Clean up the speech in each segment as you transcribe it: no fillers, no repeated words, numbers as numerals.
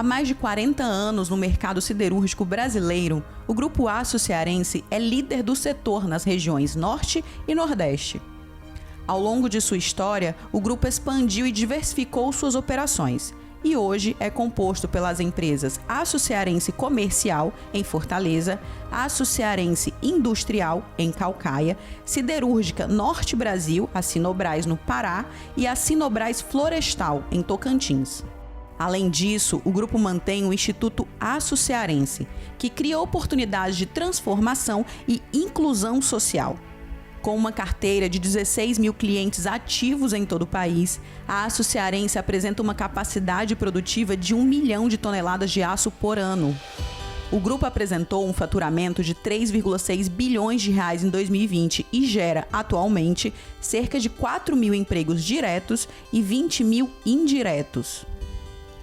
Há mais de 40 anos no mercado siderúrgico brasileiro, o Grupo Aço Cearense é líder do setor nas regiões Norte e Nordeste. Ao longo de sua história, o grupo expandiu e diversificou suas operações e hoje é composto pelas empresas Aço Cearense Comercial, em Fortaleza, Aço Cearense Industrial, em Caucaia, Siderúrgica Norte Brasil, a Sinobras, no Pará, e a Sinobras Florestal, em Tocantins. Além disso, o grupo mantém o Instituto Aço Cearense, que cria oportunidades de transformação e inclusão social. Com uma carteira de 16 mil clientes ativos em todo o país, a Aço Cearense apresenta uma capacidade produtiva de 1 milhão de toneladas de aço por ano. O grupo apresentou um faturamento de 3,6 bilhões de reais em 2020 e gera, atualmente, cerca de 4 mil empregos diretos e 20 mil indiretos.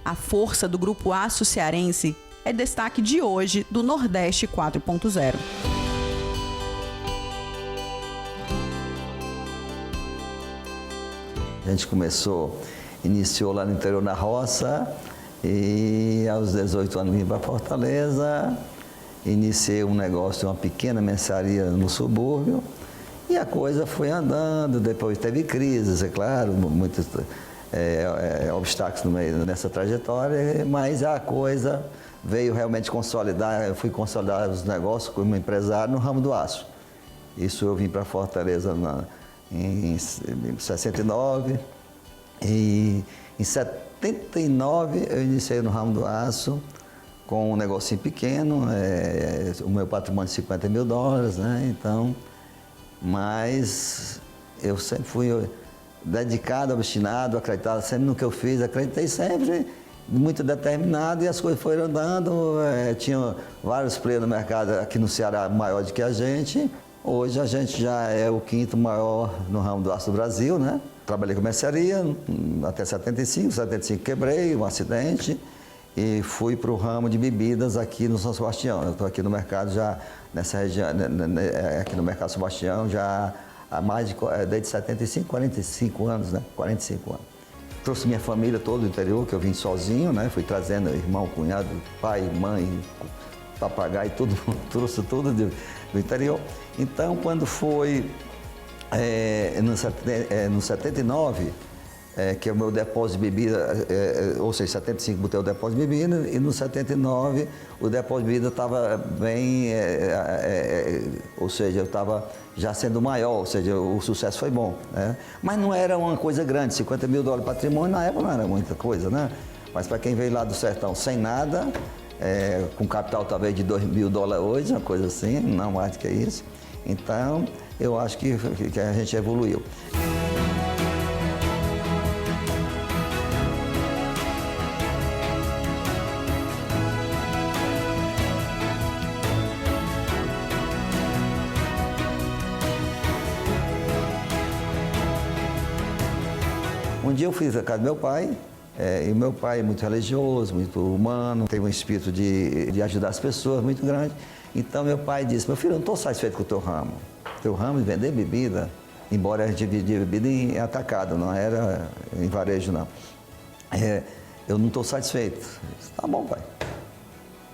A força do Grupo Aço Cearense é destaque de hoje do Nordeste 4.0. A gente iniciou lá no interior na roça e aos 18 anos vim para Fortaleza, iniciei um negócio, uma pequena mercearia no subúrbio e a coisa foi andando, depois teve crises, é claro, muitos obstáculos no meio dessa trajetória, mas a coisa veio realmente consolidar, eu fui consolidar os negócios como empresário no ramo do aço. Isso eu vim para Fortaleza em 69 e em 79 eu iniciei no ramo do aço com um negocinho pequeno, o meu patrimônio de 50 mil dólares, né? Então, mas eu sempre fui dedicado, obstinado, acreditado sempre no que eu fiz, acreditei sempre, muito determinado e as coisas foram andando, tinha vários players no mercado aqui no Ceará maior do que a gente. Hoje a gente já é o quinto maior no ramo do aço do Brasil, né? Trabalhei com mercearia até 75 quebrei, um acidente e fui para o ramo de bebidas aqui no São Sebastião. Eu estou aqui no mercado já, nessa região, aqui no mercado São Sebastião, já há desde 75, 45 anos, né? 45 anos. Trouxe minha família toda do interior, que eu vim sozinho, né? Fui trazendo irmão, cunhado, pai, mãe, papagaio, tudo, trouxe tudo do interior. Então, quando foi no 79, que é o meu depósito de bebida, ou seja, 75 botei o depósito de bebida, e no 79 o depósito de bebida estava bem, ou seja, eu estava já sendo maior, ou seja, o sucesso foi bom, né? Mas não era uma coisa grande, 50 mil dólares de patrimônio na época não era muita coisa, né? Mas para quem veio lá do sertão sem nada, com capital talvez de 2 mil dólares hoje, uma coisa assim, não mais do que isso. Então, eu acho que a gente evoluiu. Um dia eu fui à casa do meu pai, e meu pai é muito religioso, muito humano, tem um espírito de ajudar as pessoas muito grande. Então meu pai disse: meu filho, eu não estou satisfeito com o teu ramo. Teu ramo de vender bebida, embora a gente vendia bebida em atacado, não era em varejo não. Eu não estou satisfeito. Eu disse: tá bom, pai.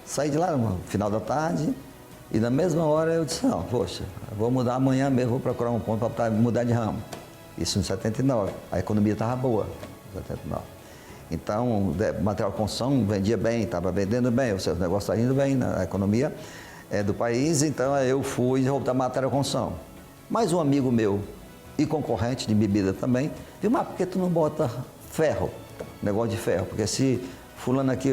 Saí de lá no final da tarde e na mesma hora eu disse: não, poxa, eu vou mudar amanhã mesmo, vou procurar um ponto para mudar de ramo. Isso em 79, a economia estava boa, em 79. Então, o material de construção vendia bem, estava vendendo bem, o seu negócio está indo bem na economia do país, então eu fui voltar material de construção. Mais um amigo meu e concorrente de bebida também, viu: mas por que tu não bota ferro, negócio de ferro? Porque se fulano aqui,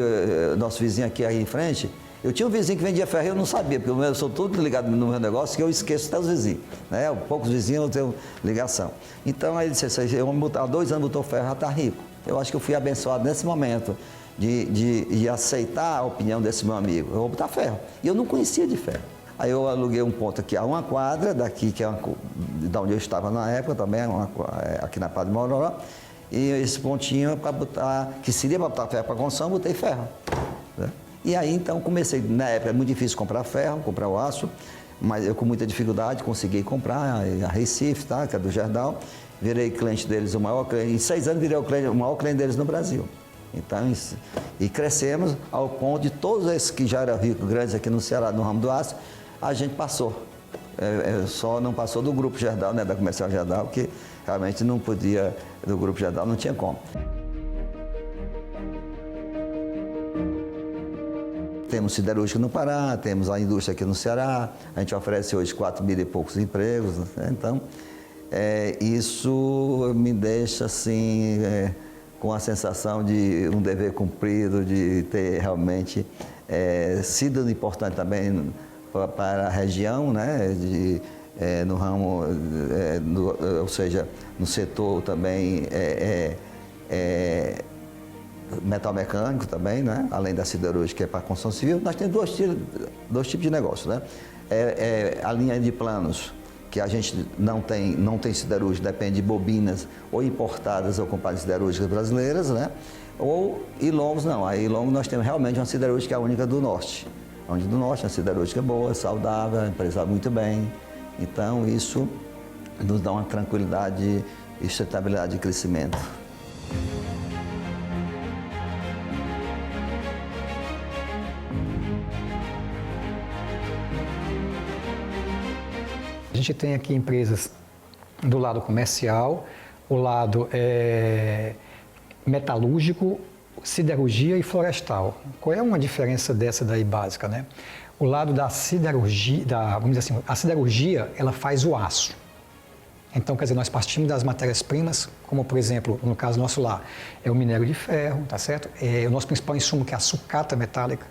nosso vizinho aqui aí em frente, eu tinha um vizinho que vendia ferro e eu não sabia, porque eu sou todo ligado no meu negócio que eu esqueço até os vizinhos, né? Poucos vizinhos eu tenho ligação. Então aí ele disse: eu há 2 anos botou ferro, já está rico. Eu acho que eu fui abençoado nesse momento de aceitar a opinião desse meu amigo. Eu vou botar ferro. E eu não conhecia de ferro. Aí eu aluguei um ponto aqui a uma quadra, daqui, que é da onde eu estava na época também, aqui na Padre Mororó. E esse pontinho para botar, que seria para botar ferro para construção, botei ferro, né? E aí então comecei, na época era muito difícil comprar ferro, comprar o aço, mas eu com muita dificuldade consegui comprar a Recife, que é do Gerdau. Virei cliente deles, o maior cliente, em 6 anos virei o maior cliente deles no Brasil. Então, e crescemos ao ponto de todos esses que já eram ricos, grandes aqui no Ceará, no ramo do aço, a gente passou. Só não passou do Grupo Gerdau, né, da Comercial Gerdau, que realmente não podia, do Grupo Gerdau não tinha como. Temos siderúrgica no Pará, temos a indústria aqui no Ceará, a gente oferece hoje 4.000 e poucos empregos, né? Então, isso me deixa assim, com a sensação de um dever cumprido, de ter realmente sido importante também para a região, né? No ramo, ou seja, no setor também metal mecânico também, né? Além da siderúrgica que é para a construção civil, nós temos dois tipos de negócio, né? A linha de planos, que a gente não tem siderúrgica, depende de bobinas ou importadas ou companhias siderúrgicas brasileiras, né? E longos não, aí longos nós temos realmente uma siderúrgica que é a única do Norte. Onde do Norte, uma siderúrgica boa, saudável, empresário muito bem. Então isso nos dá uma tranquilidade e sustentabilidade de crescimento. A gente tem aqui empresas do lado comercial, o lado metalúrgico, siderurgia e florestal. Qual é uma diferença dessa daí básica, né? O lado da siderurgia, vamos dizer assim, a siderurgia, ela faz o aço. Então, quer dizer, nós partimos das matérias-primas, como por exemplo, no caso nosso lá, é o minério de ferro, tá certo? O nosso principal insumo que é a sucata metálica.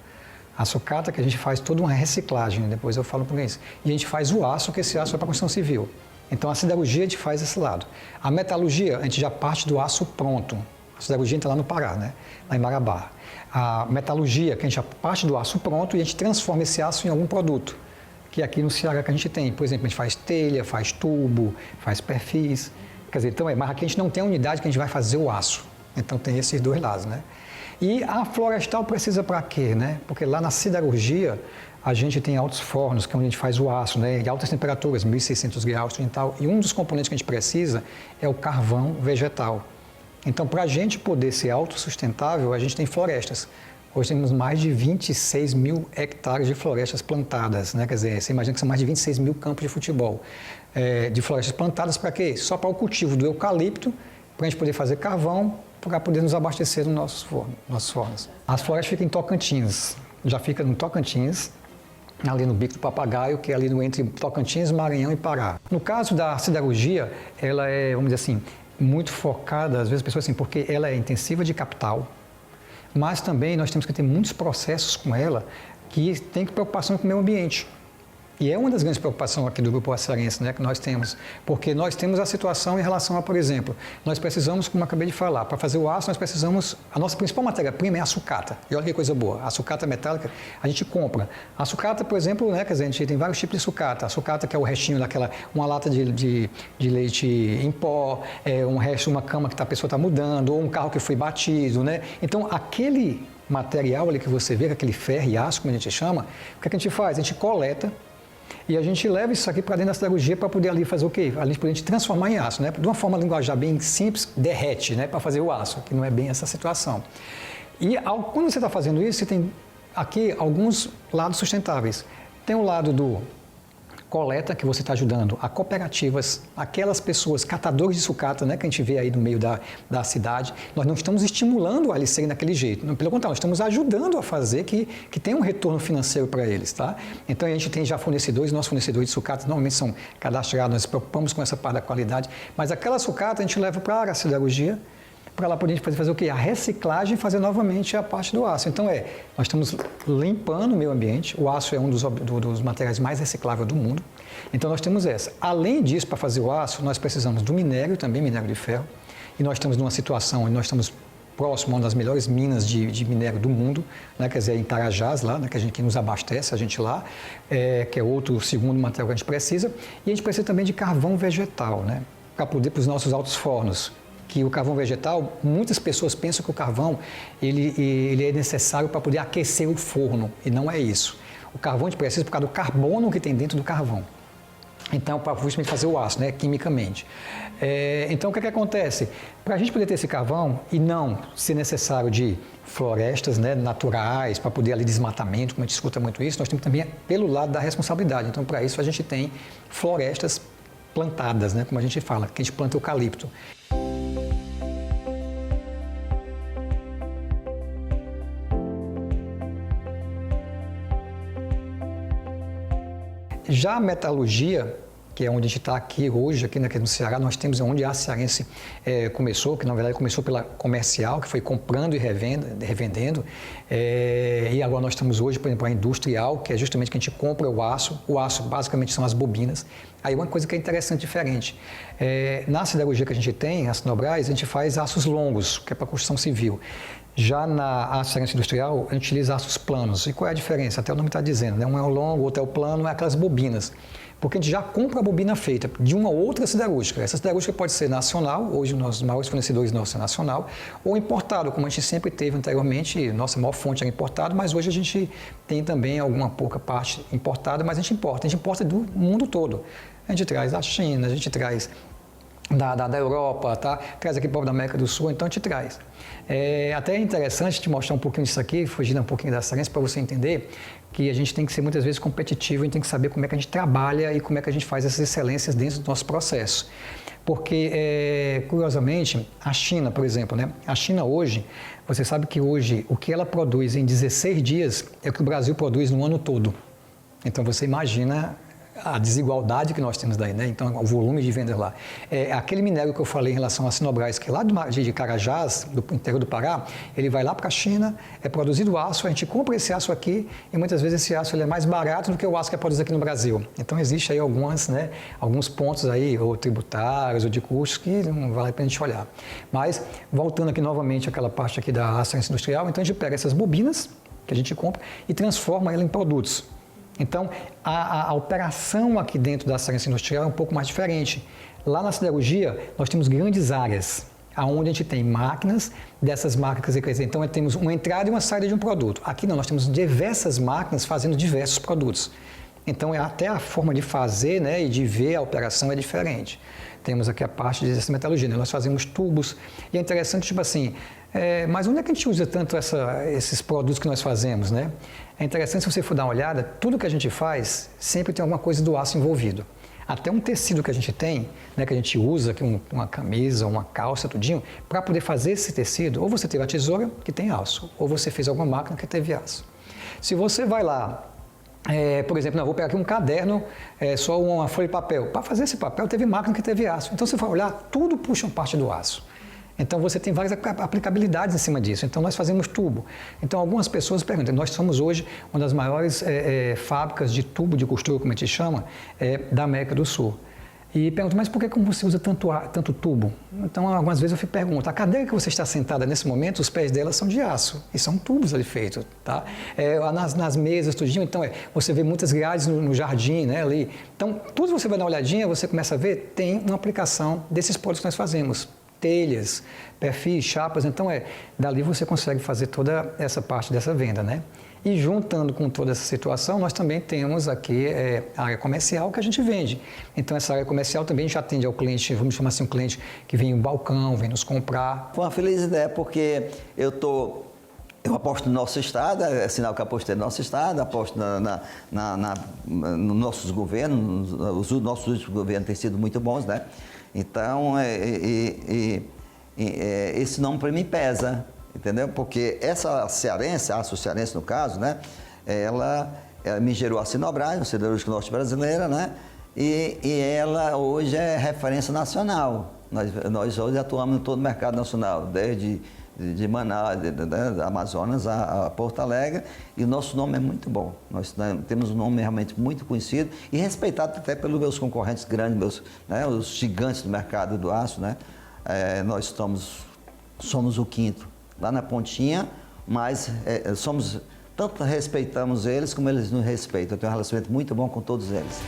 A sucata que a gente faz toda uma reciclagem, depois eu falo por isso. E a gente faz o aço, que esse aço é para a construção civil. Então a siderurgia a gente faz esse lado. A metalurgia, a gente já parte do aço pronto. A siderurgia entra lá no Pará, né? Lá em Marabá. A metalurgia, que a gente já parte do aço pronto e a gente transforma esse aço em algum produto. Que aqui no Ceará que a gente tem. Por exemplo, a gente faz telha, faz tubo, faz perfis. Quer dizer, então mas aqui a gente não tem a unidade que a gente vai fazer o aço. Então tem esses dois lados, né? E a florestal precisa para quê, né? Porque lá na siderurgia a gente tem altos fornos, que é onde a gente faz o aço, né? E altas temperaturas, 1.600 graus e tal. E um dos componentes que a gente precisa é o carvão vegetal. Então, para a gente poder ser autossustentável, a gente tem florestas. Hoje temos mais de 26 mil hectares de florestas plantadas, né? Quer dizer, você imagina que são mais de 26 mil campos de futebol. De florestas plantadas para quê? Só para o cultivo do eucalipto, para a gente poder fazer carvão, para poder nos abastecer nos nossos fornos. As florestas ficam em Tocantins, já fica no Tocantins, ali no Bico do Papagaio, que é ali entre Tocantins, Maranhão e Pará. No caso da siderurgia, ela é, vamos dizer assim, muito focada, às vezes as pessoas assim, porque ela é intensiva de capital, mas também nós temos que ter muitos processos com ela que tem preocupação com o meio ambiente. E é uma das grandes preocupações aqui do Grupo Açarense, né, que nós temos, porque nós temos a situação em relação a, por exemplo, nós precisamos, como eu acabei de falar, para fazer o aço nós precisamos, a nossa principal matéria-prima é a sucata, e olha que coisa boa, a sucata metálica a gente compra. A sucata, por exemplo, né, quer dizer, a gente tem vários tipos de sucata, a sucata que é o restinho daquela, uma lata de leite em pó, um resto, uma cama que a pessoa está mudando, ou um carro que foi batido, né, então aquele material ali que você vê, aquele ferro e aço, como a gente chama, o que a gente faz? A gente coleta, e a gente leva isso aqui para dentro da siderurgia para poder ali fazer o quê? Ali para a gente transformar em aço, né? De uma forma linguajar bem simples, derrete, né? Para fazer o aço, que não é bem essa situação. E quando você está fazendo isso, você tem aqui alguns lados sustentáveis. Tem o lado do coleta, que você está ajudando a cooperativas, aquelas pessoas, catadores de sucata, né, que a gente vê aí no meio da cidade. Nós não estamos estimulando a eles serem daquele jeito, não, pelo contrário, nós estamos ajudando a fazer que tenha um retorno financeiro para eles, tá? Então a gente tem já fornecedores, nossos fornecedores de sucata normalmente são cadastrados, nós nos preocupamos com essa parte da qualidade, mas aquela sucata a gente leva para a siderurgia, para lá poder fazer o quê? A reciclagem e fazer novamente a parte do aço. Então nós estamos limpando o meio ambiente, o aço é um dos materiais mais recicláveis do mundo, então nós temos essa. Além disso, para fazer o aço, nós precisamos do minério também, minério de ferro, e nós estamos numa situação onde nós estamos próximo a uma das melhores minas de minério do mundo, né, quer dizer, em Tarajás, lá, né, que nos abastece, a gente lá, que é outro segundo material que a gente precisa, e a gente precisa também de carvão vegetal, né, para os nossos altos fornos. Que o carvão vegetal, muitas pessoas pensam que o carvão ele é necessário para poder aquecer o forno, e não é isso. O carvão a gente precisa por causa do carbono que tem dentro do carvão. Então, para justamente fazer o aço, né, quimicamente. Então, o que acontece? Para a gente poder ter esse carvão e não ser necessário de florestas, né, naturais, para poder ali desmatamento, como a gente escuta muito isso, nós temos também pelo lado da responsabilidade. Então, para isso, a gente tem florestas plantadas, né, como a gente fala, que a gente planta eucalipto. Já a metalurgia, que é onde a gente está aqui hoje, aqui no Ceará, nós temos onde a Cearense começou, que na verdade começou pela comercial, que foi comprando e revendendo, e agora nós estamos hoje, por exemplo, a industrial, que é justamente que a gente compra o aço basicamente são as bobinas. Aí uma coisa que é interessante, diferente, na siderurgia que a gente tem, a Sinobras, a gente faz aços longos, que é para construção civil. Já na Cearense industrial, a gente utiliza aços planos. E qual é a diferença? Até o nome está dizendo, né? Um é o longo, outro é o plano, é aquelas bobinas. Porque a gente já compra a bobina feita de uma outra siderúrgica. Essa siderúrgica pode ser nacional, hoje os maiores fornecedores nossos é nacional, ou importado, como a gente sempre teve anteriormente, nossa maior fonte era importado, mas hoje a gente tem também alguma pouca parte importada, mas a gente importa do mundo todo. A gente traz da China, a gente traz da Europa, tá? Traz aqui para da América do Sul, então a gente traz. Até é interessante te mostrar um pouquinho disso aqui, fugindo um pouquinho da ciência, para você entender que a gente tem que ser muitas vezes competitivo, a gente tem que saber como é que a gente trabalha e como é que a gente faz essas excelências dentro do nosso processo. Porque, curiosamente, a China, por exemplo, né? A China hoje, você sabe que hoje o que ela produz em 16 dias é o que o Brasil produz no ano todo. Então você imagina a desigualdade que nós temos daí, né? Então, o volume de vendas lá. Aquele minério que eu falei em relação à Sinobras, que é lá de Carajás, do interior do Pará, ele vai lá para a China, é produzido aço, a gente compra esse aço aqui e muitas vezes esse aço ele é mais barato do que o aço que é produzido aqui no Brasil. Então, existe aí alguns pontos aí, ou tributários, ou de custos, que não vale a pena a gente olhar. Mas, voltando aqui novamente àquela parte aqui da ciência industrial, então a gente pega essas bobinas que a gente compra e transforma ela em produtos. Então, a operação aqui dentro da ciência industrial é um pouco mais diferente. Lá na siderurgia, nós temos grandes áreas, onde a gente tem máquinas, dessas máquinas, então temos uma entrada e uma saída de um produto. Aqui não, nós temos diversas máquinas fazendo diversos produtos. Então, até a forma de fazer, né, e de ver a operação é diferente. Temos aqui a parte de metalurgia, né? Nós fazemos tubos, e é interessante, tipo assim, mas onde é que a gente usa tanto esses produtos que nós fazemos, né? É interessante, se você for dar uma olhada, tudo que a gente faz sempre tem alguma coisa do aço envolvido. Até um tecido que a gente tem, né, que a gente usa, aqui uma camisa, uma calça, tudinho, para poder fazer esse tecido, ou você teve a tesoura, que tem aço, ou você fez alguma máquina que teve aço. Se você vai lá, por exemplo, não, vou pegar aqui um caderno, só uma folha de papel. Para fazer esse papel, teve máquina que teve aço. Então, se você for olhar, tudo puxa parte do aço. Então, você tem várias aplicabilidades em cima disso. Então, nós fazemos tubo. Então, algumas pessoas perguntam, nós somos hoje uma das maiores fábricas de tubo de costura, como a gente chama, da América do Sul. E perguntam, mas por que você usa tanto tubo? Então, algumas vezes eu fico perguntando, a cadeira que você está sentada nesse momento, os pés dela são de aço, e são tubos ali feitos, tá? Nas mesas, tudinho, então, você vê muitas grades no jardim, né, ali. Então, tudo que você vai dar uma olhadinha, você começa a ver, tem uma aplicação desses produtos que nós fazemos. Telhas, perfis, chapas, então dali você consegue fazer toda essa parte dessa venda, né? E juntando com toda essa situação, nós também temos aqui a área comercial que a gente vende. Então, essa área comercial também já atende ao cliente, vamos chamar assim, um cliente que vem no balcão, vem nos comprar. Foi uma feliz ideia, porque eu aposto no nosso Estado, é sinal que apostei no nosso Estado, aposto nos nossos governos, os nossos últimos governos têm sido muito bons, né? Então, esse nome para mim pesa, entendeu? Porque essa cearense, a Aço Cearense no caso, né? Ela me gerou a Sinobras, a siderúrgica norte brasileira, né? E ela hoje é referência nacional. Nós hoje atuamos em todo o mercado nacional, desde de Manaus, da Amazonas a Porto Alegre, e o nosso nome é muito bom. Nós temos um nome realmente muito conhecido e respeitado até pelos meus concorrentes grandes, os gigantes do mercado do aço, né? Nós somos o quinto lá na pontinha, mas tanto respeitamos eles como eles nos respeitam. Eu tenho um relacionamento muito bom com todos eles.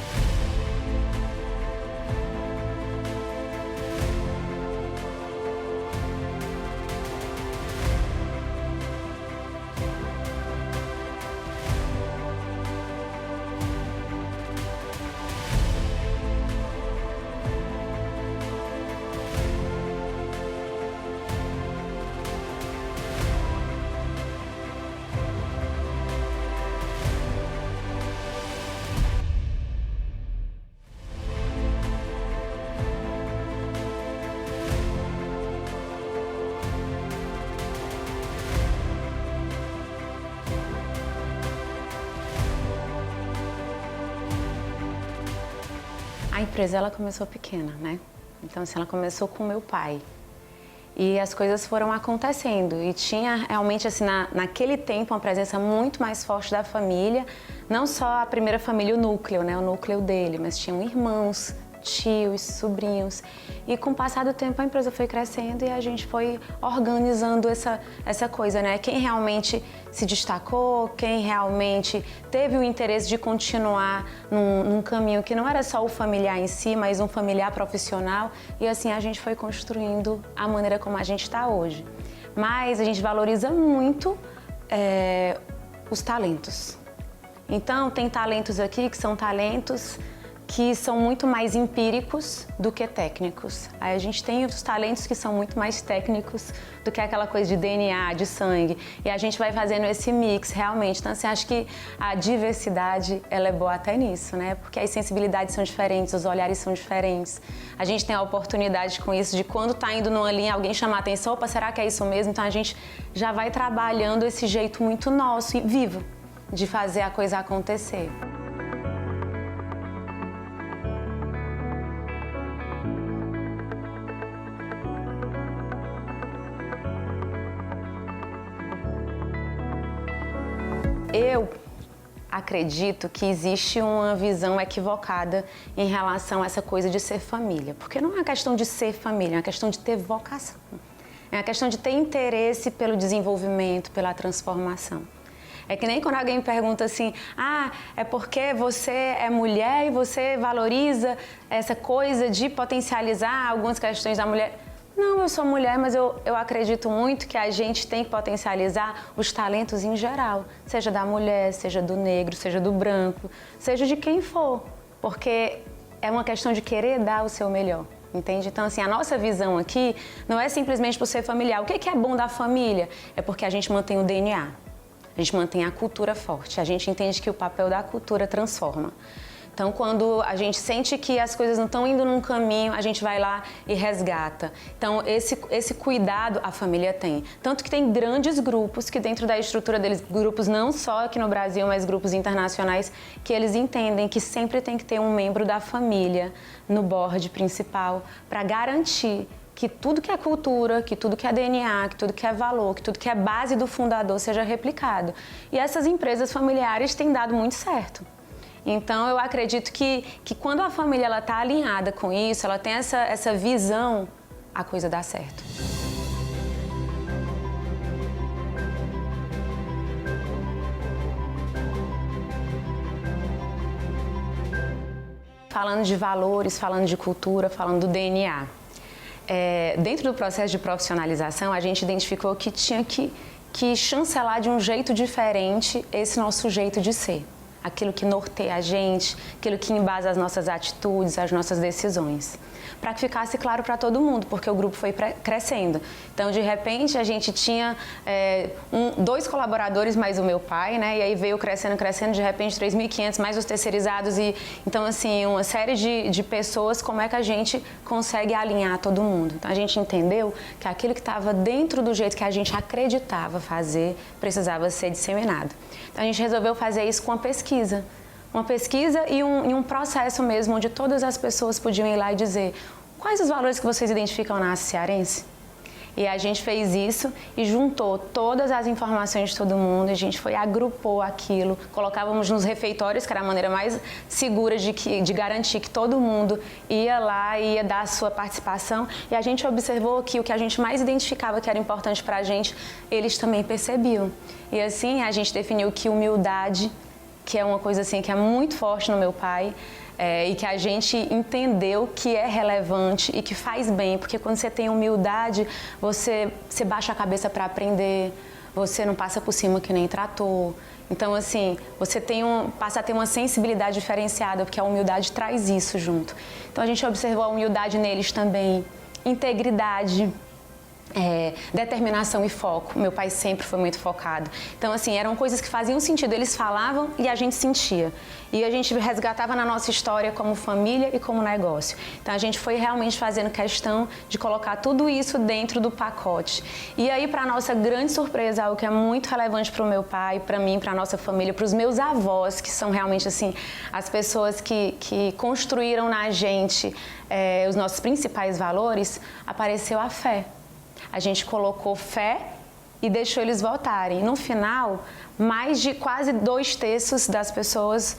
A empresa, ela começou pequena, né? Então, assim, ela começou com meu pai. E as coisas foram acontecendo. E tinha realmente, assim, naquele tempo, uma presença muito mais forte da família. Não só a primeira família, o núcleo, né? O núcleo dele, mas tinham irmãos, tios, sobrinhos. E com o passar do tempo, a empresa foi crescendo e a gente foi organizando essa coisa, né? Quem realmente se destacou, quem realmente teve o interesse de continuar num caminho que não era só o familiar em si, mas um familiar profissional. E assim a gente foi construindo a maneira como a gente está hoje. Mas a gente valoriza muito os talentos. Então, tem talentos aqui que são talentos que são muito mais empíricos do que técnicos. Aí a gente tem os talentos que são muito mais técnicos do que aquela coisa de DNA, de sangue. E a gente vai fazendo esse mix, realmente. Então, assim, acho que a diversidade, ela é boa até nisso, né? Porque as sensibilidades são diferentes, os olhares são diferentes. A gente tem a oportunidade com isso de quando tá indo numa linha, alguém chamar a atenção, opa, será que é isso mesmo? Então, a gente já vai trabalhando esse jeito muito nosso e vivo de fazer a coisa acontecer. Eu acredito que existe uma visão equivocada em relação a essa coisa de ser família. Porque não é uma questão de ser família, é uma questão de ter vocação. É uma questão de ter interesse pelo desenvolvimento, pela transformação. É que nem quando alguém me pergunta assim, é porque você é mulher e você valoriza essa coisa de potencializar algumas questões da mulher. Não, eu sou mulher, mas eu acredito muito que a gente tem que potencializar os talentos em geral, seja da mulher, seja do negro, seja do branco, seja de quem for, porque é uma questão de querer dar o seu melhor, entende? Então, assim, a nossa visão aqui não é simplesmente por ser familiar. O que é bom da família? É porque a gente mantém o DNA, a gente mantém a cultura forte, a gente entende que o papel da cultura transforma. Então, quando a gente sente que as coisas não estão indo num caminho, a gente vai lá e resgata. Então, esse cuidado a família tem. Tanto que tem grandes grupos que dentro da estrutura deles, grupos não só aqui no Brasil, mas grupos internacionais, que eles entendem que sempre tem que ter um membro da família no board principal para garantir que tudo que é cultura, que tudo que é DNA, que tudo que é valor, que tudo que é base do fundador seja replicado. E essas empresas familiares têm dado muito certo. Então, eu acredito que quando a família está alinhada com isso, ela tem essa visão, a coisa dá certo. Falando de valores, falando de cultura, falando do DNA. Dentro do processo de profissionalização, a gente identificou que tinha que chancelar de um jeito diferente esse nosso jeito de ser. Aquilo que norteia a gente, aquilo que embasa as nossas atitudes, as nossas decisões. Para que ficasse claro para todo mundo, porque o grupo foi crescendo. Então, de repente, a gente tinha 2 colaboradores mais o meu pai, né? E aí veio crescendo, de repente 3.500 mais os terceirizados. Então, assim, uma série de pessoas, como é que a gente consegue alinhar todo mundo? Então, a gente entendeu que aquilo que estava dentro do jeito que a gente acreditava fazer, precisava ser disseminado. Então, a gente resolveu fazer isso com uma pesquisa. Uma pesquisa e um processo mesmo, onde todas as pessoas podiam ir lá e dizer quais os valores que vocês identificam na Aço Cearense. E a gente fez isso e juntou todas as informações de todo mundo, a gente agrupou aquilo, colocávamos nos refeitórios, que era a maneira mais segura de garantir que todo mundo ia lá e ia dar a sua participação. E a gente observou que o que a gente mais identificava que era importante para a gente, eles também percebiam. E assim, a gente definiu que humildade, que é uma coisa assim que é muito forte no meu pai, e que a gente entendeu que é relevante e que faz bem, porque quando você tem humildade, você baixa a cabeça para aprender, você não passa por cima que nem trator. Então, assim, você passa a ter uma sensibilidade diferenciada, porque a humildade traz isso junto. Então, a gente observou a humildade neles também, integridade. determinação e foco. Meu pai sempre foi muito focado. Então, assim, eram coisas que faziam sentido. Eles falavam e a gente sentia. E a gente resgatava na nossa história como família e como negócio. Então, a gente foi realmente fazendo questão de colocar tudo isso dentro do pacote. E aí, para nossa grande surpresa, algo que é muito relevante para o meu pai, para mim, para a nossa família, para os meus avós, que são realmente, assim, as pessoas que construíram na gente os nossos principais valores, apareceu a fé. A gente colocou fé e deixou eles votarem. No final, mais de quase 2/3 das pessoas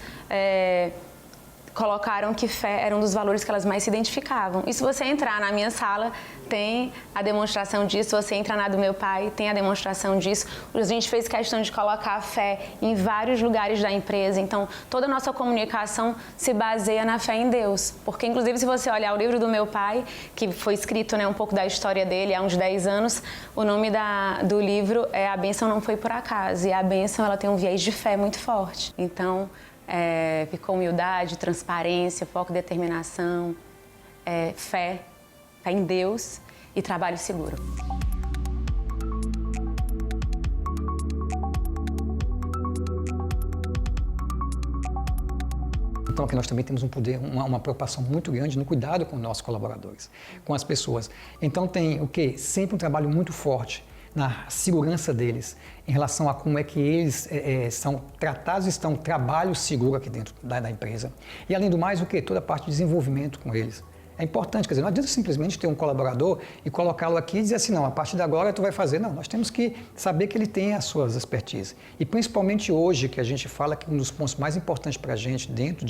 colocaram que fé era um dos valores que elas mais se identificavam. E se você entrar na minha sala, tem a demonstração disso. Se você entrar na do meu pai, tem a demonstração disso. A gente fez questão de colocar a fé em vários lugares da empresa. Então, toda a nossa comunicação se baseia na fé em Deus. Porque, inclusive, se você olhar o livro do meu pai, que foi escrito, né, um pouco da história dele há uns 10 anos, o nome do livro é A Bênção Não Foi Por Acaso. E a bênção, ela tem um viés de fé muito forte. Então, ficou humildade, transparência, foco, determinação, fé em Deus e trabalho seguro. Então, aqui nós também temos um poder, uma preocupação muito grande no cuidado com os nossos colaboradores, com as pessoas. Então, tem o quê? Sempre um trabalho muito forte na segurança deles, em relação a como é que eles são tratados, estão trabalho seguro aqui dentro da empresa. E, além do mais, o quê? Toda a parte de desenvolvimento com eles. É importante, quer dizer, não adianta simplesmente ter um colaborador e colocá-lo aqui e dizer assim, não, a partir de agora tu vai fazer. Não, nós temos que saber que ele tem as suas expertises. E principalmente hoje, que a gente fala que um dos pontos mais importantes para a gente dentro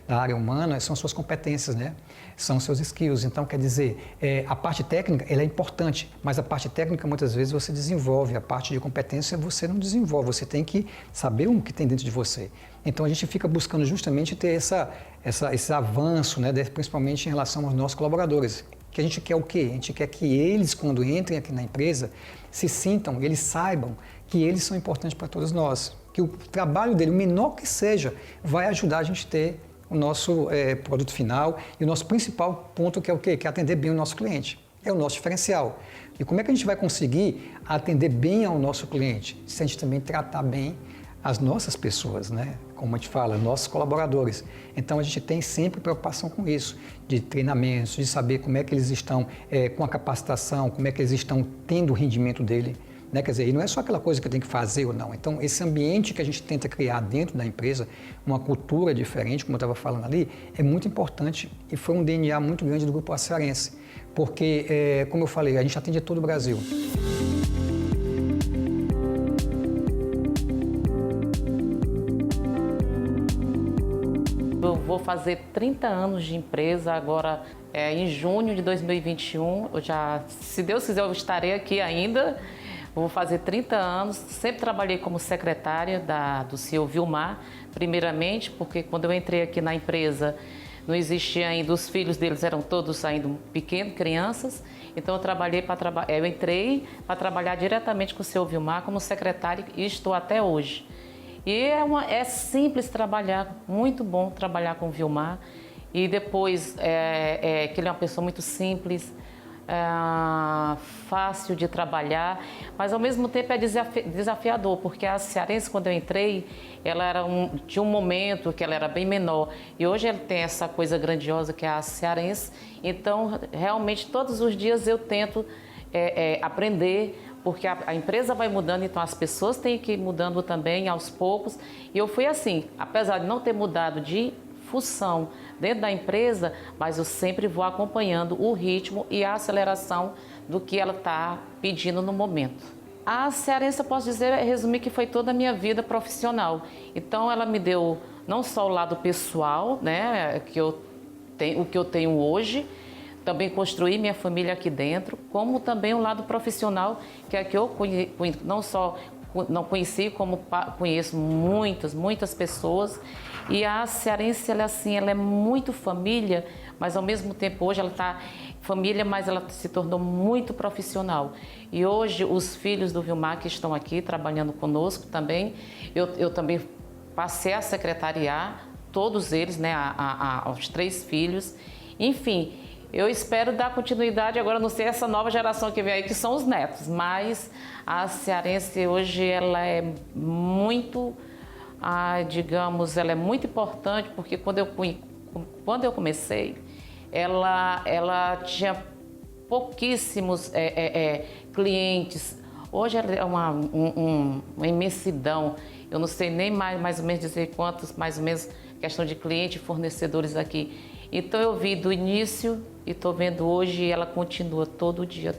da área humana são suas competências, né? São seus skills. Então, quer dizer, a parte técnica, ela é importante, mas a parte técnica muitas vezes você desenvolve, a parte de competência você não desenvolve, você tem que saber o que tem dentro de você. Então, a gente fica buscando justamente ter esse avanço, né, principalmente em relação aos nossos colaboradores. Que a gente quer o quê? A gente quer que eles, quando entrem aqui na empresa, se sintam, eles saibam que eles são importantes para todos nós. Que o trabalho dele, o menor que seja, vai ajudar a gente a ter o nosso produto final e o nosso principal ponto, que é o quê? Que é atender bem o nosso cliente. É o nosso diferencial. E como é que a gente vai conseguir atender bem ao nosso cliente? Se a gente também tratar bem as nossas pessoas, né? Como a gente fala, nossos colaboradores. Então, a gente tem sempre preocupação com isso, de treinamentos, de saber como é que eles estão com a capacitação, como é que eles estão tendo o rendimento dele. Né? Quer dizer, e não é só aquela coisa que eu tenho que fazer ou não. Então, esse ambiente que a gente tenta criar dentro da empresa, uma cultura diferente, como eu estava falando ali, é muito importante e foi um DNA muito grande do Grupo Açarense. Porque, como eu falei, a gente atende todo o Brasil. Eu vou fazer 30 anos de empresa agora, em junho de 2021. Se Deus quiser, eu estarei aqui ainda. Vou fazer 30 anos. Sempre trabalhei como secretária do CEO Vilmar, primeiramente, porque quando eu entrei aqui na empresa, não existia ainda, os filhos deles eram todos ainda pequenos, crianças. Então eu entrei para trabalhar diretamente com o CEO Vilmar como secretária e estou até hoje. E é simples trabalhar, muito bom trabalhar com o Vilmar. E depois, que ele é uma pessoa muito simples, fácil de trabalhar, mas ao mesmo tempo é desafiador, porque a Cearense, quando eu entrei, ela era de um momento que ela era bem menor. E hoje ela tem essa coisa grandiosa que é a Cearense. Então, realmente, todos os dias eu tento aprender, porque a empresa vai mudando, então as pessoas têm que ir mudando também aos poucos. E eu fui assim, apesar de não ter mudado de função dentro da empresa, mas eu sempre vou acompanhando o ritmo e a aceleração do que ela está pedindo no momento. A Cearense, eu posso resumir que foi toda a minha vida profissional. Então ela me deu não só o lado pessoal, né, o que eu tenho hoje, também construí minha família aqui dentro, como também o lado profissional, que é que eu não só não conheci, como conheço muitas pessoas. E a Cearense, ela é muito família, mas ao mesmo tempo hoje ela está família, mas ela se tornou muito profissional. E hoje os filhos do Vilmar que estão aqui trabalhando conosco também, eu também passei a secretariar todos eles, né, aos 3 filhos. Enfim, Eu espero dar continuidade, agora não sei essa nova geração que vem aí, que são os netos, mas a cearense hoje ela é muito, digamos, ela é muito importante, porque quando eu comecei, ela tinha pouquíssimos clientes. Hoje é uma imensidão, eu não sei nem mais ou menos dizer quantos, mais ou menos, questão de clientes e fornecedores aqui. Então eu vi do início e estou vendo hoje, e ela continua todo dia,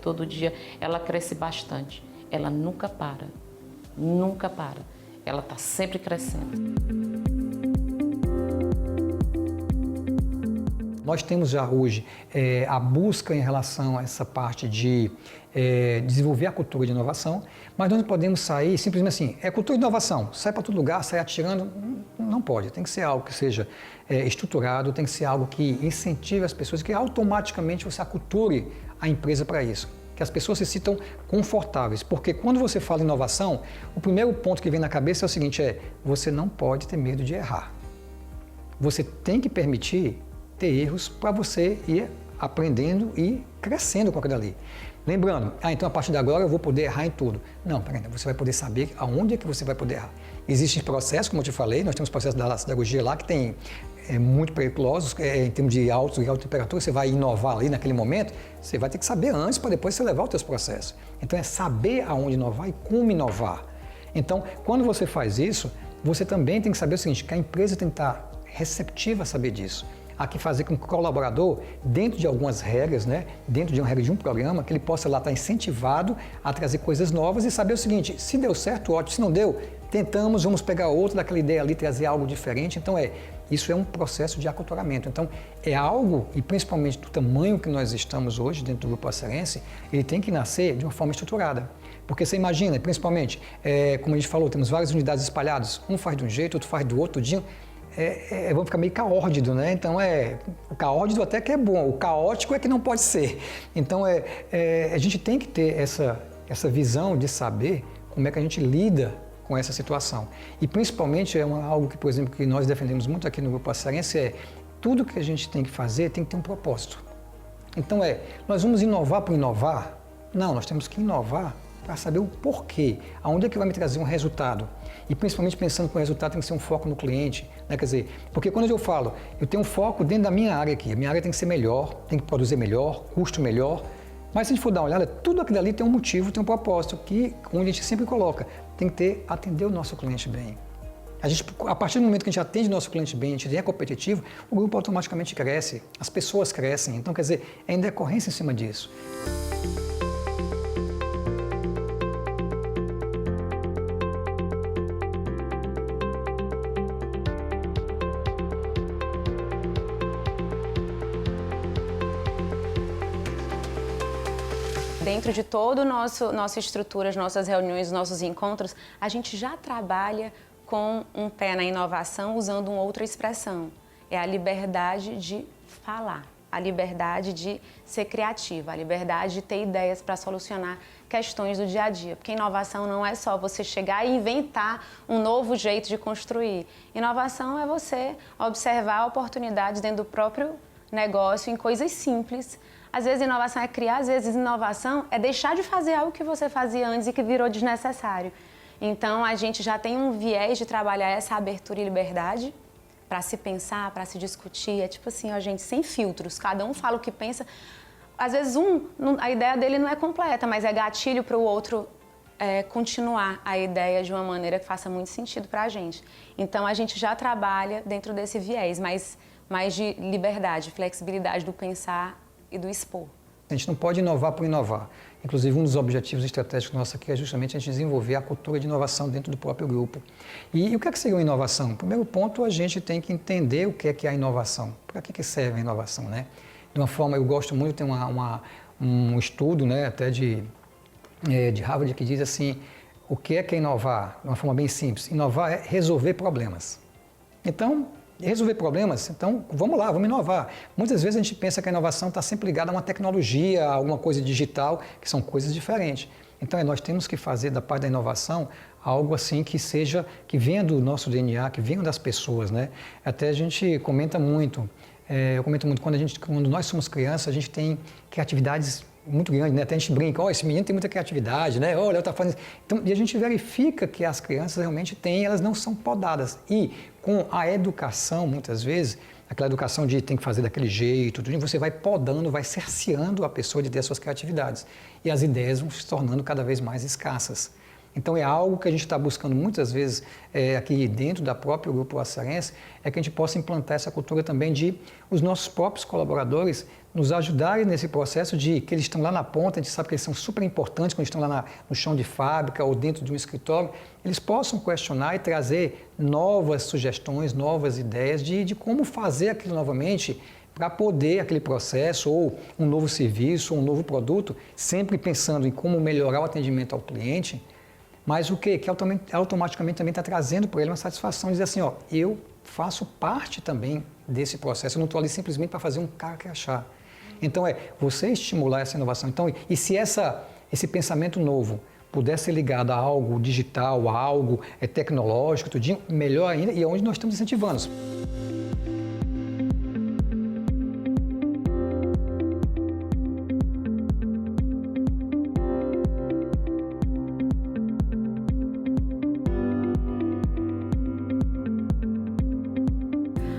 ela cresce bastante. Ela nunca para, ela está sempre crescendo. Nós temos já hoje a busca em relação a essa parte de desenvolver a cultura de inovação, mas nós não podemos sair simplesmente assim, é cultura de inovação, sai para todo lugar, sai atirando, não pode. Tem que ser algo que seja estruturado, tem que ser algo que incentive as pessoas, que automaticamente você aculture a empresa para isso, que as pessoas se sintam confortáveis, porque quando você fala em inovação, o primeiro ponto que vem na cabeça é o seguinte, você não pode ter medo de errar. Você tem que permitir ter erros para você ir aprendendo e crescendo com aquilo ali. Lembrando, então a partir de agora eu vou poder errar em tudo. Não, peraí, você vai poder saber aonde é que você vai poder errar. Existem processos, como eu te falei, nós temos processos da siderurgia lá que tem muito perigosos, em termos de alta temperatura, você vai inovar ali naquele momento, você vai ter que saber antes para depois você levar os seus processos. Então é saber aonde inovar e como inovar. Então, quando você faz isso, você também tem que saber o seguinte, que a empresa tem que estar receptiva a saber disso. Há que fazer com que o colaborador, dentro de algumas regras, dentro de uma regra de um programa, que ele possa lá estar incentivado a trazer coisas novas e saber o seguinte, se deu certo, ótimo, se não deu, tentamos, vamos pegar outra daquela ideia ali, trazer algo diferente. Então isso é um processo de aculturamento. Então é algo, e principalmente do tamanho que nós estamos hoje dentro do Grupo Acierense, ele tem que nascer de uma forma estruturada. Porque você imagina, principalmente, como a gente falou, temos várias unidades espalhadas, um faz de um jeito, outro faz do outro, vamos ficar meio caórdido, né? Então o caórdido até que é bom, o caótico é que não pode ser. Então a gente tem que ter essa visão de saber como é que a gente lida com essa situação. E principalmente algo que, por exemplo, que nós defendemos muito aqui no Grupo Acierense tudo que a gente tem que fazer tem que ter um propósito. Então nós vamos inovar por inovar? Não, nós temos que inovar para saber o porquê, aonde é que vai me trazer um resultado. E principalmente pensando que o resultado tem que ser um foco no cliente, né? Quer dizer, porque quando eu falo, eu tenho um foco dentro da minha área aqui, a minha área tem que ser melhor, tem que produzir melhor, custo melhor, mas se a gente for dar uma olhada, tudo aquilo ali tem um motivo, tem um propósito, onde a gente sempre coloca, tem que atender o nosso cliente bem. A partir do momento que a gente atende o nosso cliente bem, a gente é competitivo, o grupo automaticamente cresce, as pessoas crescem, então quer dizer, é em decorrência em cima disso. Dentro de toda a nossa estrutura, as nossas reuniões, nossos encontros, a gente já trabalha com um pé na inovação usando uma outra expressão. É a liberdade de falar, a liberdade de ser criativa, a liberdade de ter ideias para solucionar questões do dia a dia. Porque inovação não é só você chegar e inventar um novo jeito de construir. Inovação é você observar oportunidades dentro do próprio negócio em coisas simples. Às vezes inovação é criar, às vezes inovação é deixar de fazer algo que você fazia antes e que virou desnecessário. Então a gente já tem um viés de trabalhar essa abertura e liberdade para se pensar, para se discutir. É tipo assim, gente, sem filtros, cada um fala o que pensa. Às vezes a ideia dele não é completa, mas é gatilho para o outro continuar a ideia de uma maneira que faça muito sentido para a gente. Então a gente já trabalha dentro desse viés, mais de liberdade, flexibilidade do pensar e do expor. A gente não pode inovar por inovar. Inclusive, um dos objetivos estratégicos nossos aqui é justamente a gente desenvolver a cultura de inovação dentro do próprio grupo. E o que é que seria uma inovação? No primeiro ponto, a gente tem que entender o que é a inovação. Para que serve a inovação, né? De uma forma, eu gosto muito, tem um estudo, né, até de Harvard, que diz assim, o que é inovar? De uma forma bem simples. Inovar é resolver problemas. Então, resolver problemas, então vamos lá, vamos inovar. Muitas vezes a gente pensa que a inovação está sempre ligada a uma tecnologia, a alguma coisa digital, que são coisas diferentes. Então nós temos que fazer da parte da inovação algo assim que venha do nosso DNA, que venha das pessoas, né? Até a gente comenta muito, Eu comento muito, quando nós somos crianças, a gente tem criatividades muito grandes, né? Até a gente brinca, esse menino tem muita criatividade, né? Olha, tá fazendo... Então, e a gente verifica que as crianças realmente têm, elas não são podadas. E com a educação, muitas vezes, aquela educação de tem que fazer daquele jeito, você vai podando, vai cerceando a pessoa de ter as suas criatividades. E as ideias vão se tornando cada vez mais escassas. Então, é algo que a gente está buscando muitas vezes aqui dentro da própria Grupo Açarense, é que a gente possa implantar essa cultura também de os nossos próprios colaboradores nos ajudarem nesse processo de que eles estão lá na ponta, a gente sabe que eles são super importantes quando estão lá no chão de fábrica ou dentro de um escritório, eles possam questionar e trazer novas sugestões, novas ideias de como fazer aquilo novamente para poder aquele processo ou um novo serviço ou um novo produto, sempre pensando em como melhorar o atendimento ao cliente, mas o quê? Que automaticamente também está trazendo para ele uma satisfação de dizer assim, eu faço parte também desse processo, eu não estou ali simplesmente para fazer um crachá. Então, você estimular essa inovação. Então, e se esse pensamento novo puder ser ligado a algo digital, a algo tecnológico, tudinho, melhor ainda, e é onde nós estamos incentivando.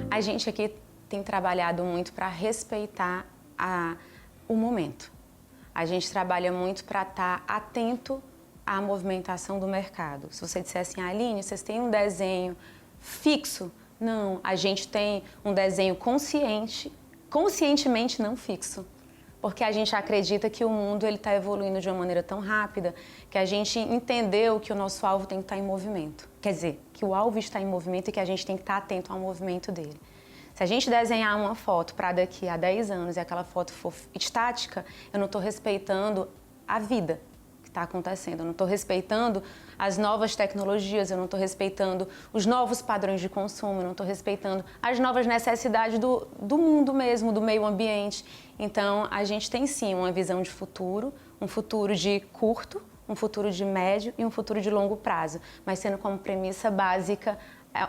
A gente aqui tem trabalhado muito para respeitar o momento. A gente trabalha muito para estar atento à movimentação do mercado. Se você disser assim, Aline, vocês têm um desenho fixo? Não, a gente tem um desenho conscientemente não fixo. Porque a gente acredita que o mundo está evoluindo de uma maneira tão rápida que a gente entendeu que o nosso alvo tem que estar em movimento. Quer dizer, que o alvo está em movimento e que a gente tem que estar atento ao movimento dele. Se a gente desenhar uma foto para daqui a 10 anos e aquela foto for estática, eu não estou respeitando a vida que está acontecendo, eu não estou respeitando as novas tecnologias, eu não estou respeitando os novos padrões de consumo, eu não estou respeitando as novas necessidades do mundo mesmo, do meio ambiente. Então, a gente tem sim uma visão de futuro, um futuro de curto, um futuro de médio e um futuro de longo prazo, mas sendo como premissa básica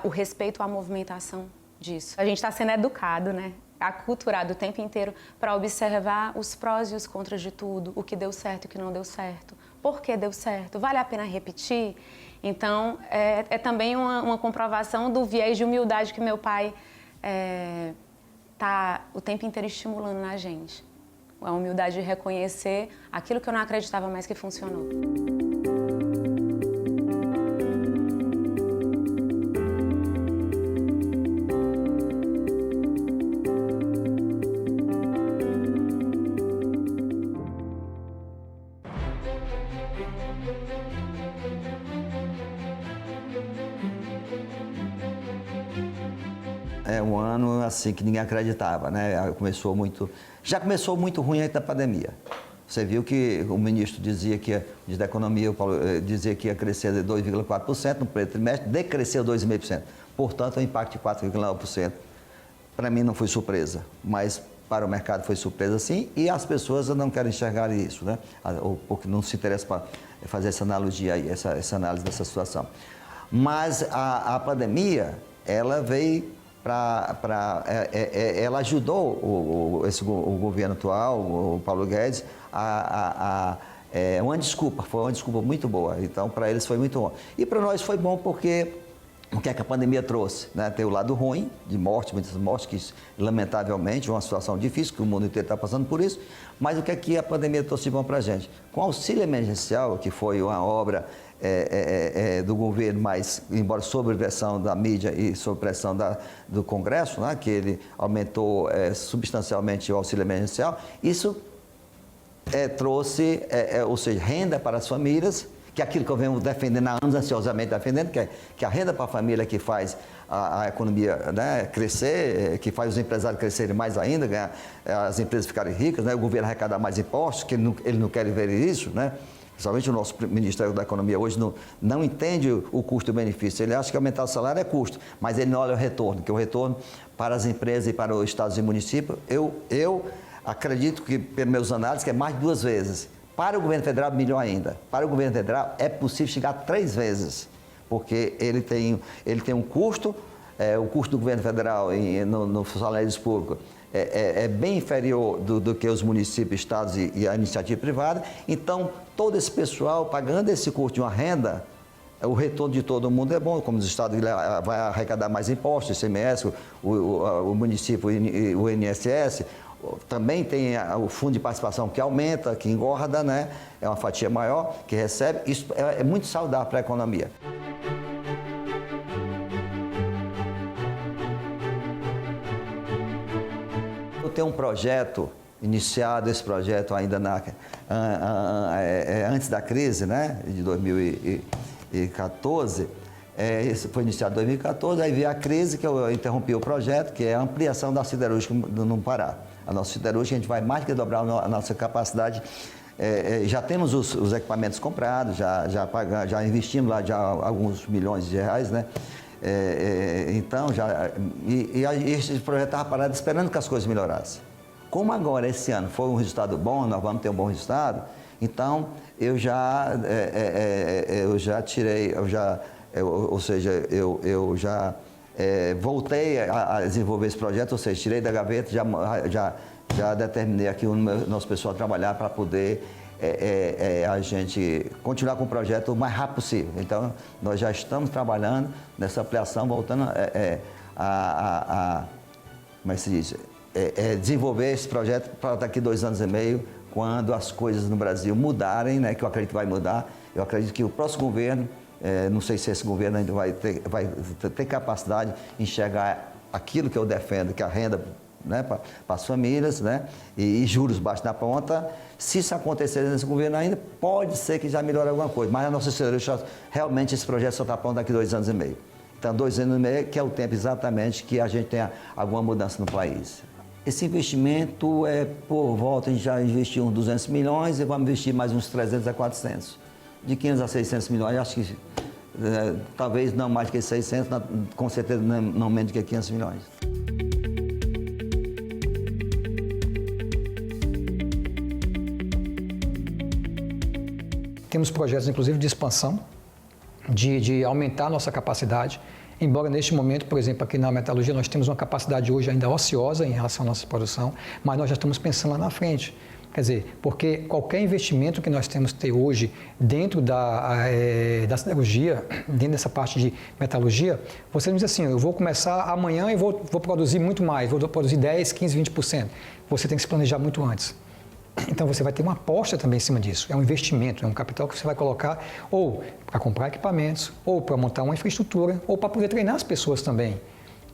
o respeito à movimentação disso. A gente está sendo educado, né? Aculturado o tempo inteiro para observar os prós e os contras de tudo, o que deu certo e o que não deu certo, por que deu certo, vale a pena repetir? Então, é também uma comprovação do viés de humildade que meu pai está o tempo inteiro estimulando na gente. A humildade de reconhecer aquilo que eu não acreditava mais que funcionou. É um ano assim que ninguém acreditava, né? Já começou muito ruim antes da pandemia. Você viu que o ministro dizia que da economia, o Paulo, dizia que ia crescer 2,4% no primeiro trimestre, decresceu 2,5%. Portanto, o impacto de 4,9%. Para mim não foi surpresa, mas para o mercado foi surpresa sim, e as pessoas não querem enxergar isso, né? Ou porque não se interessam para fazer essa analogia aí, essa análise dessa situação. Mas a pandemia, ela veio ela ajudou o governo atual, o Paulo Guedes, foi uma desculpa muito boa. Então, para eles foi muito bom. E para nós foi bom porque o que é que a pandemia trouxe? Né? Tem o lado ruim, de morte, muitas mortes, que lamentavelmente é uma situação difícil, que o mundo inteiro está passando por isso, mas o que é que a pandemia trouxe bom para a gente? Com o auxílio emergencial, que foi uma obra do governo, mas embora sob pressão da mídia e sob pressão do Congresso, né, que ele aumentou substancialmente o auxílio emergencial, isso trouxe, ou seja, renda para as famílias, que é aquilo que eu venho defendendo há anos, ansiosamente defendendo, que a renda para a família que faz a economia, né, crescer, que faz os empresários crescerem mais ainda, as empresas ficarem ricas, né, o governo arrecadar mais impostos, que ele não quer ver isso, né? Principalmente o nosso Ministério da Economia hoje não entende o custo e o benefício. Ele acha que aumentar o salário é custo, mas ele não olha o retorno, que o retorno para as empresas e para os estados e municípios, eu acredito que, pelos meus análises, que é mais de 2 vezes. Para o governo federal, melhor ainda. Para o governo federal, é possível chegar a 3 vezes, porque ele tem um custo o custo do governo federal no salários públicos é bem inferior do que os municípios, estados e a iniciativa privada. Então, todo esse pessoal pagando esse custo de uma renda, o retorno de todo mundo é bom, como os estados vai arrecadar mais impostos, ICMS, o município, o INSS, também tem o fundo de participação que aumenta, que engorda, né? É uma fatia maior que recebe, isso é muito saudável para a economia. Eu tenho um projeto iniciado, esse projeto ainda antes da crise, né? De 2014, esse foi iniciado em 2014, aí veio a crise que eu interrompi o projeto, que é a ampliação da siderúrgica no Pará. A nossa siderúrgica, a gente vai mais que dobrar a nossa capacidade. Já temos os equipamentos comprados, já investimos lá já alguns milhões de reais, né? Então, esse projeto estava parado esperando que as coisas melhorassem. Como agora, esse ano, foi um resultado bom, nós vamos ter um bom resultado, então eu já tirei, ou seja, eu já voltei a desenvolver esse projeto, ou seja, tirei da gaveta, já determinei aqui o nosso pessoal trabalhar para poder a gente continuar com o projeto o mais rápido possível. Então, nós já estamos trabalhando nessa ampliação, voltando como é que se diz? Desenvolver esse projeto para daqui 2 anos e meio, quando as coisas no Brasil mudarem, né, que eu acredito que vai mudar. Eu acredito que o próximo governo, não sei se esse governo ainda vai ter capacidade de enxergar aquilo que eu defendo, que é a renda, né, para as famílias, né, e juros baixos na ponta. Se isso acontecer nesse governo ainda, pode ser que já melhore alguma coisa, mas a nossa sociedade, realmente esse projeto só está pronto daqui 2 anos e meio. Então, 2 anos e meio, que é o tempo exatamente que a gente tenha alguma mudança no país. Esse investimento por volta, a gente já investiu uns 200 milhões e vamos investir mais uns 300 a 400. De 500 a 600 milhões, acho que talvez não mais que 600, com certeza não menos que 500 milhões. Temos projetos, inclusive, de expansão, de aumentar a nossa capacidade. Embora neste momento, por exemplo, aqui na metalurgia, nós temos uma capacidade hoje ainda ociosa em relação à nossa produção, mas nós já estamos pensando lá na frente. Quer dizer, porque qualquer investimento que nós temos que ter hoje dentro da siderurgia, dentro dessa parte de metalurgia, você não diz assim, eu vou começar amanhã e vou produzir muito mais, vou produzir 10, 15, 20%. Você tem que se planejar muito antes. Então, você vai ter uma aposta também em cima disso. É um investimento, é um capital que você vai colocar ou para comprar equipamentos, ou para montar uma infraestrutura, ou para poder treinar as pessoas também.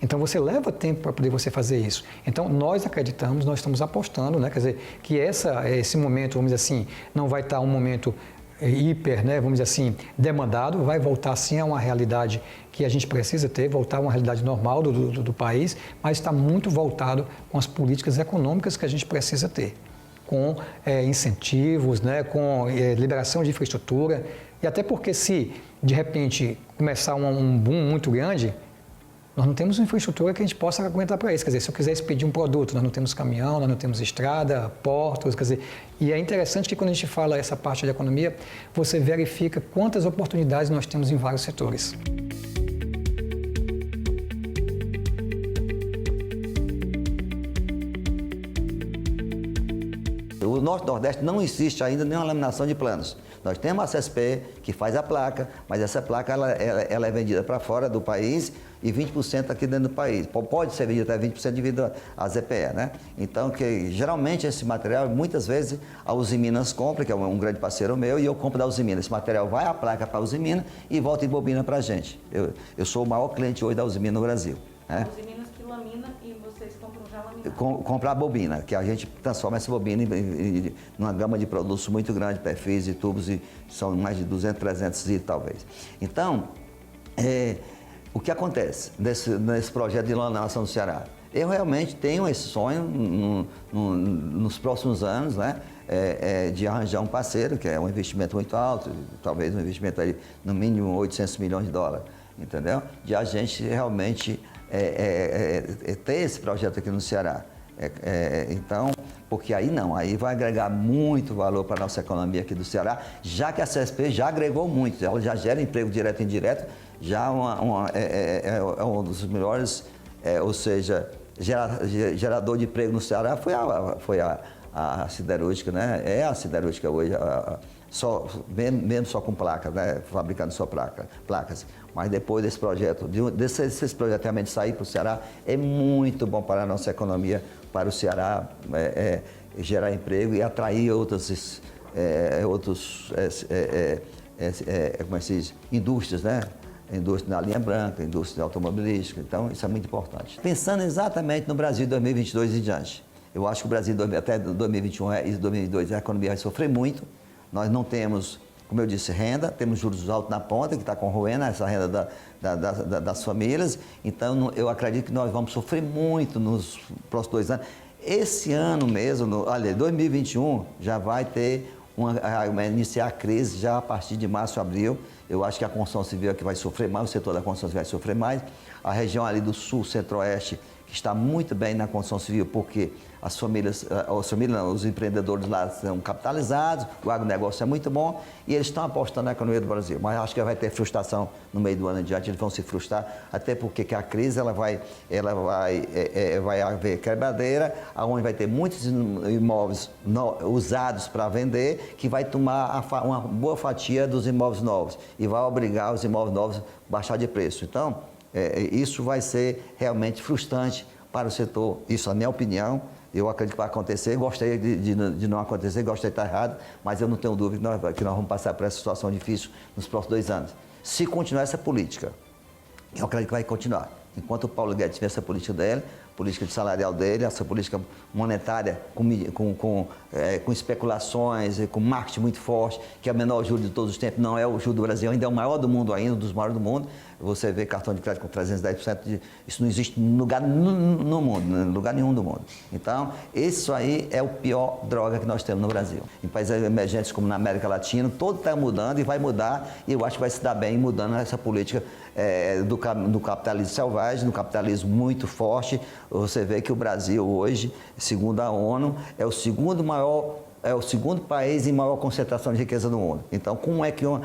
Então, você leva tempo para poder você fazer isso. Então, nós acreditamos, nós estamos apostando, né? Quer dizer, que esse momento, vamos dizer assim, não vai estar um momento hiper, né, vamos dizer assim, demandado, vai voltar sim a uma realidade que a gente precisa ter, voltar a uma realidade normal do país, mas está muito voltado com as políticas econômicas que a gente precisa ter, com incentivos, né, com liberação de infraestrutura, e até porque se de repente começar um boom muito grande, nós não temos uma infraestrutura que a gente possa aguentar para isso. Quer dizer, se eu quiser expedir um produto, nós não temos caminhão, nós não temos estrada, portos, quer dizer, e é interessante que quando a gente fala essa parte de economia, você verifica quantas oportunidades nós temos em vários setores. O Norte-Nordeste não existe ainda nenhuma laminação de planos. Nós temos a CSP, que faz a placa, mas essa placa ela é vendida para fora do país e 20% aqui dentro do país. Pode ser vendido até 20% devido à ZPE, né? Então, que geralmente esse material, muitas vezes, a Usiminas compra, que é um grande parceiro meu, e eu compro da Usiminas. Esse material vai à placa para a Usiminas e volta em bobina para a gente. Eu sou o maior cliente hoje da Usiminas no Brasil. Né? Usiminas que lamina e vocês compram já laminado? Comprar a bobina, que a gente transforma essa bobina em uma gama de produtos muito grande, perfis e tubos, e são mais de 200, 300 e talvez. Então, o que acontece nesse projeto de laminação do Ceará? Eu realmente tenho esse sonho nos próximos anos, né, de arranjar um parceiro, que é um investimento muito alto, talvez um investimento aí no mínimo 800 milhões de dólares, entendeu? De a gente realmente ter esse projeto aqui no Ceará. Então, porque aí vai agregar muito valor para a nossa economia aqui do Ceará, já que a CSP já agregou muito, ela já gera emprego direto e indireto, já é um dos melhores, ou seja, gerador de emprego no Ceará foi a siderúrgica, né? É a siderúrgica hoje, mesmo só com placas, né? Fabricando só placas. Mas depois desse projeto, desse projeto realmente sair para o Ceará, é muito bom para a nossa economia, para o Ceará gerar emprego e atrair como se diz, indústrias, né? Indústria na linha branca, indústria automobilística, então isso é muito importante. Pensando exatamente no Brasil de 2022 e diante, eu acho que o Brasil até 2021 e 2022 a economia vai sofrer muito, nós não temos, como eu disse, renda, temos juros altos na ponta, que está corroendo essa renda das famílias, então eu acredito que nós vamos sofrer muito nos próximos 2 anos. Esse ano mesmo, olha, 2021 já vai ter iniciar a crise já a partir de março, abril. Eu acho que a construção civil é que vai sofrer mais, o setor da construção civil vai sofrer mais. A região ali do sul, centro-oeste, que está muito bem na construção civil, porque os empreendedores lá são capitalizados, o agronegócio é muito bom e eles estão apostando na economia do Brasil. Mas acho que vai ter frustração no meio do ano em diante, eles vão se frustrar, até porque a crise vai haver quebradeira, onde vai ter muitos imóveis usados para vender, que vai tomar uma boa fatia dos imóveis novos e vai obrigar os imóveis novos a baixar de preço. Então, isso vai ser realmente frustrante para o setor, isso é a minha opinião. Eu acredito que vai acontecer, gostaria de não acontecer, gostaria de estar errado, mas eu não tenho dúvida que nós vamos passar por essa situação difícil nos próximos 2 anos. Se continuar essa política, eu acredito que vai continuar. Enquanto o Paulo Guedes tiver essa política dele, política de salarial dele, essa política monetária com especulações, com marketing muito forte, que é o menor juro de todos os tempos, não é o juro do Brasil, ainda é o maior do mundo ainda, um dos maiores do mundo. Você vê cartão de crédito com 310%, isso não existe em lugar no mundo, em lugar nenhum do mundo. Então, isso aí é o pior droga que nós temos no Brasil. Em países emergentes como na América Latina, todo está mudando e vai mudar, e eu acho que vai se dar bem mudando essa política do capitalismo selvagem, do capitalismo muito forte. Você vê que o Brasil hoje, segundo a ONU, é o segundo país em maior concentração de riqueza do mundo. Então, como é que um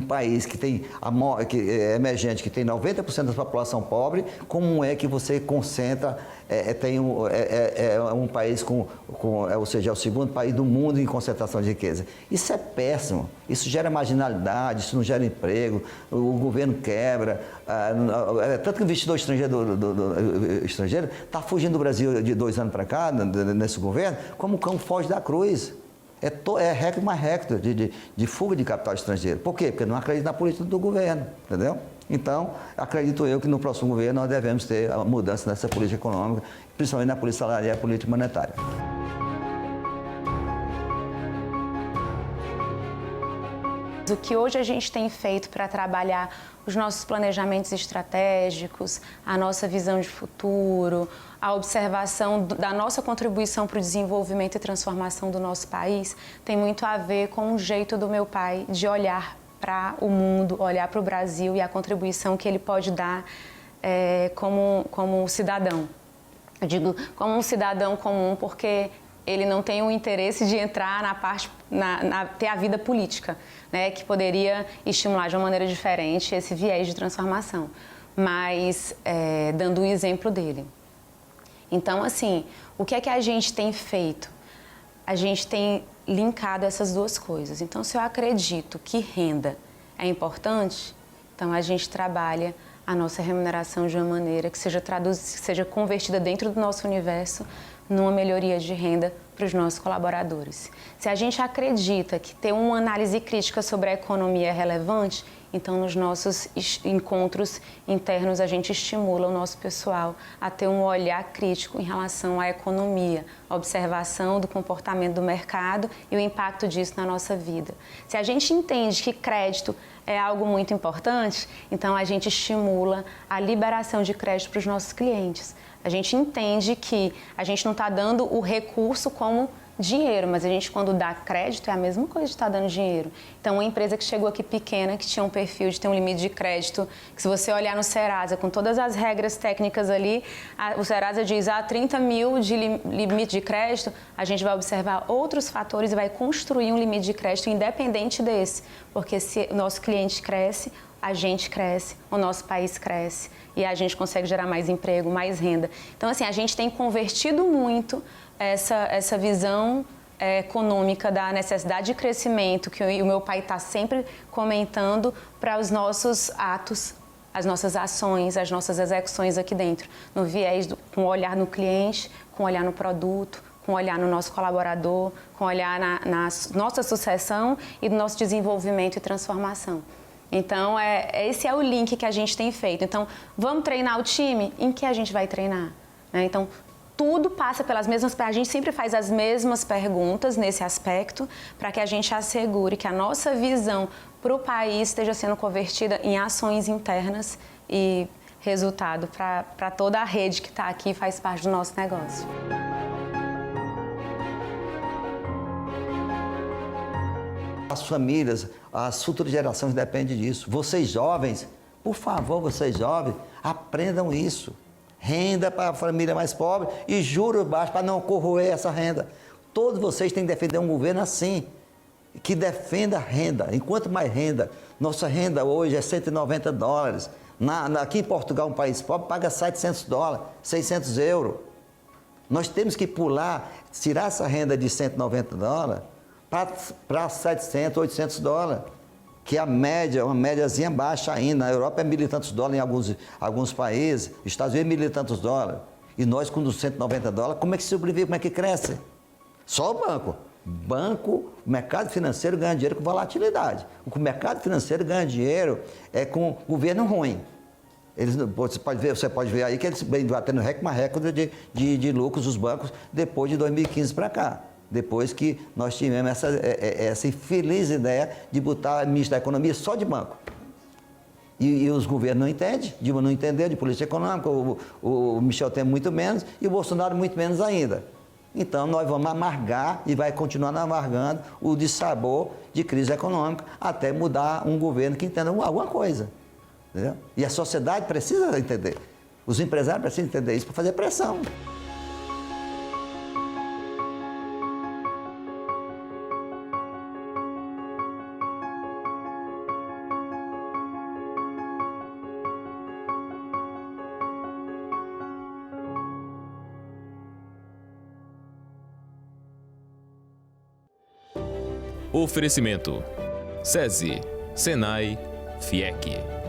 país que é emergente, que tem 90% da população pobre, como é que você concentra, um país ou seja, é o segundo país do mundo em concentração de riqueza? Isso é péssimo, isso gera marginalidade, isso não gera emprego, o governo quebra, tanto que o investidor estrangeiro está fugindo do Brasil de 2 anos para cá, nesse governo, como o cão foge da cruz. É recorde mais recorde de fuga de capital estrangeiro. Por quê? Porque não acredita na política do governo, entendeu? Então, acredito eu que no próximo governo nós devemos ter a mudança nessa política econômica, principalmente na política salarial e política monetária. O que hoje a gente tem feito para trabalhar os nossos planejamentos estratégicos, a nossa visão de futuro, a observação da nossa contribuição para o desenvolvimento e transformação do nosso país, tem muito a ver com o jeito do meu pai de olhar para o mundo, olhar para o Brasil e a contribuição que ele pode dar como cidadão. Eu digo como um cidadão comum porque ele não tem o interesse de entrar ter a vida política, né, que poderia estimular de uma maneira diferente esse viés de transformação, mas dando o exemplo dele. Então, assim, o que é que a gente tem feito? A gente tem linkado essas duas coisas. Então, se eu acredito que renda é importante, então a gente trabalha a nossa remuneração de uma maneira que seja convertida dentro do nosso universo numa melhoria de renda para os nossos colaboradores. Se a gente acredita que ter uma análise crítica sobre a economia é relevante, então nos nossos encontros internos a gente estimula o nosso pessoal a ter um olhar crítico em relação à economia, a observação do comportamento do mercado e o impacto disso na nossa vida. Se a gente entende que crédito é algo muito importante, então a gente estimula a liberação de crédito para os nossos clientes. A gente entende que a gente não está dando o recurso como dinheiro, mas a gente, quando dá crédito, é a mesma coisa de estar dando dinheiro. Então, uma empresa que chegou aqui pequena, que tinha um perfil de ter um limite de crédito, que se você olhar no Serasa, com todas as regras técnicas ali, o Serasa diz 30 mil de limite de crédito, a gente vai observar outros fatores e vai construir um limite de crédito independente desse, porque se o nosso cliente cresce, a gente cresce, o nosso país cresce e a gente consegue gerar mais emprego, mais renda. Então, assim, a gente tem convertido muito essa visão econômica da necessidade de crescimento, que o meu pai está sempre comentando, para os nossos atos, as nossas ações, as nossas execuções aqui dentro, no viés, com o olhar no cliente, com o olhar no produto, com o olhar no nosso colaborador, com o olhar na nossa sucessão e no nosso desenvolvimento e transformação. Então, esse é o link que a gente tem feito. Então, vamos treinar o time? Em que a gente vai treinar? Então, tudo passa pelas mesmas... A gente sempre faz as mesmas perguntas nesse aspecto para que a gente assegure que a nossa visão para o país esteja sendo convertida em ações internas e resultado para toda a rede que está aqui e faz parte do nosso negócio. As famílias, as futuras gerações dependem disso. Vocês jovens, por favor, vocês jovens, aprendam isso. Renda para a família mais pobre e juros baixos para não corroer essa renda. Todos vocês têm que defender um governo assim, que defenda a renda. Enquanto mais renda, nossa renda hoje é $190. Aqui em Portugal, um país pobre, paga $700, 600 euros. Nós temos que pular, tirar essa renda de $190 para 700, 800 dólares, que é a média, uma médiazinha baixa ainda. Na Europa é $1.000 e tantos em alguns países, Estados Unidos $1.000 e tantos. E nós com $190, como é que sobrevive, como é que cresce? Só o banco. O mercado financeiro ganha dinheiro com volatilidade. O mercado financeiro ganha dinheiro com governo ruim. Você pode ver aí que eles vêm batendo recorde de lucros dos bancos depois de 2015 para cá. Depois que nós tivemos essa infeliz ideia de botar ministro da Economia só de banco. E os governos não entendem, Dilma não entendeu de política econômica, o Michel tem muito menos e o Bolsonaro muito menos ainda. Então nós vamos amargar e vai continuar amargando o dissabor de crise econômica até mudar um governo que entenda alguma coisa. Entendeu? E a sociedade precisa entender, os empresários precisam entender isso para fazer pressão. Oferecimento: SESI, Senai, FIEC.